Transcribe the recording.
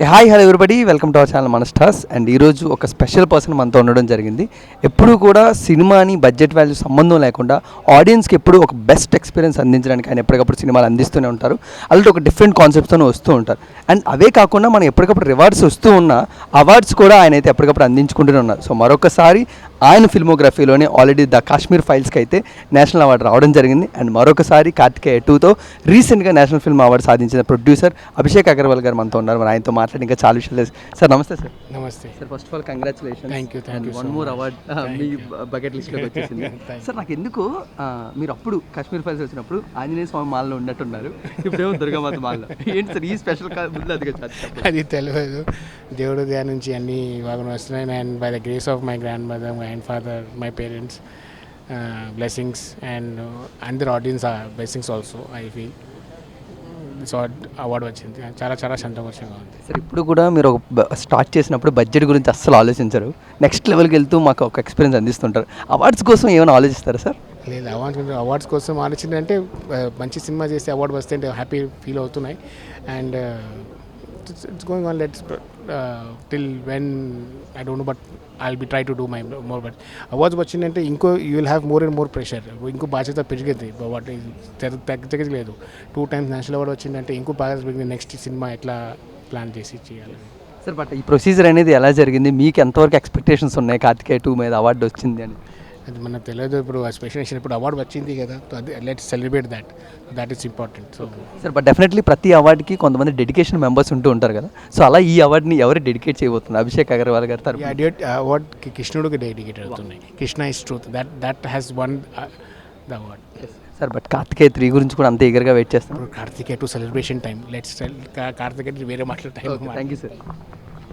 Hi hello everybody, welcome to our channel మన stars. And ఈరోజు ఒక స్పెషల్ పర్సన్ మనతో ఉండడం జరిగింది. ఎప్పుడు కూడా సినిమాని బడ్జెట్ వాల్యూ సంబంధం లేకుండా ఆడియన్స్కి ఎప్పుడు ఒక బెస్ట్ ఎక్స్పీరియన్స్ అందించడానికి ఆయన ఎప్పటికప్పుడు సినిమాలు అందిస్తూనే ఉంటారు. అలాంటి ఒక డిఫరెంట్ కాన్సెప్ట్తో వస్తూ ఉంటారు. అండ్ అవే కాకుండా మనం ఎప్పటికప్పుడు రివార్డ్స్ వస్తూ ఉన్న అవార్డ్స్ కూడా ఆయన అయితే ఎప్పటికప్పుడు అందించుకుంటూనే ఉన్నారు. సో మరొకసారి ఆయన ఫిల్మోగ్రఫీలోనే ఆల్రెడీ ద కాశ్మీర్ ఫైల్స్కి అయితే నేషనల్ అవార్డు రావడం జరిగింది. అండ్ మరొకసారి కార్తికేయ 2తో రీసెంట్గా నేషనల్ ఫిల్మ్ అవార్డు సాధించిన ప్రొడ్యూసర్ అభిషేక్ అగర్వాల్ గారు మనతో ఉన్నారు. మరి ఆయనతో మాట్లాడి ఇంకా చాలా విషయాలు. సార్ నమస్తే సార్. నమస్తే sir, first of all congratulation. Thank you. One more award మీ బకెట్ లిస్ట్లోకి వచ్చేసింది. సార్, నాకు ఎందుకు మీరు అప్పుడు కాశ్మీర్ ఫైల్స్ వచ్చినప్పుడు ఆంజనేయ స్వామి మాల్లో ఉన్నట్టున్నారు, ఇప్పుడేమో దుర్గామాత మాల్లో. ఏంటి సార్ ఈ స్పెషల్ ముందు అది తెలియదు. దేవుడు దయ నుంచి అన్నీ బాగా వస్తున్నాయి. And by the grace of my grandmother, my grandfather, my parents blessings and అందర్ audience blessings also I feel so award వచ్చింది. చాలా చాలా సంతోషంగా ఉంది. సార్, ఇప్పుడు కూడా మీరు ఒక స్టార్ట్ చేసినప్పుడు బడ్జెట్ గురించి అస్సలు ఆలోచించరు, నెక్స్ట్ లెవెల్కి వెళ్తూ మాకు ఒక ఎక్స్పీరియన్స్ అందిస్తుంటారు. అవార్డ్స్ కోసం ఏమైనా ఆలోచిస్తారా సార్? లేదు, అవార్డ్స్ కోసం ఆలోచిందంటే మంచి సినిమా చేసి అవార్డు వస్తే హ్యాపీ ఫీల్ అవుతున్నాయి. And it's going on. Let's till when I don't know, but I'll be try to do my more. But awards వచ్చిందంటే ఇంకో you will have more and more pressure. ఇంకో బాధ్యత పెరిగింది. What తగ్గలేదు. 2 times national award వచ్చిందంటే ఇంకో బాధ్యత పెరిగింది. నెక్స్ట్ సినిమా ఎట్లా ప్లాన్ చేసి చేయాలి సార్. బట్ ఈ ప్రొసీజర్ అనేది ఎలా జరిగింది? మీకు ఎంతవరకు ఎక్స్పెక్టేషన్స్ ఉన్నాయి కార్తికేయ 2 మీద అవార్డు వచ్చింది అని? అది మనకు తెలియదు. ఇప్పుడు స్పెషల్ ఇప్పుడు అవార్డు వచ్చింది కదా, అది let's celebrate that is important. So sir, but definitely ప్రతి అవార్డుకి కొంతమంది డెడికేషన్ మెంబర్స్ ఉంటూ ఉంటారు కదా. సో అలా ఈ అవార్డుని ఎవరు డెడికేట్ చేయబోతున్నారు? అభిషేక్ అగర్వాల్ గారు అవార్డ్ కృష్ణుడికి డెడికేట్ అవుతున్నాయి. Krishna is truth that has won the award. Sir, but Karthikeya 3 గురించి కూడా అంతే ఈగర్గా వెయిట్ చేస్తాం. Karthikeya 2 celebration time. Let's Karthikeya వేరే మాట్లాడే టైం. Thank you sir.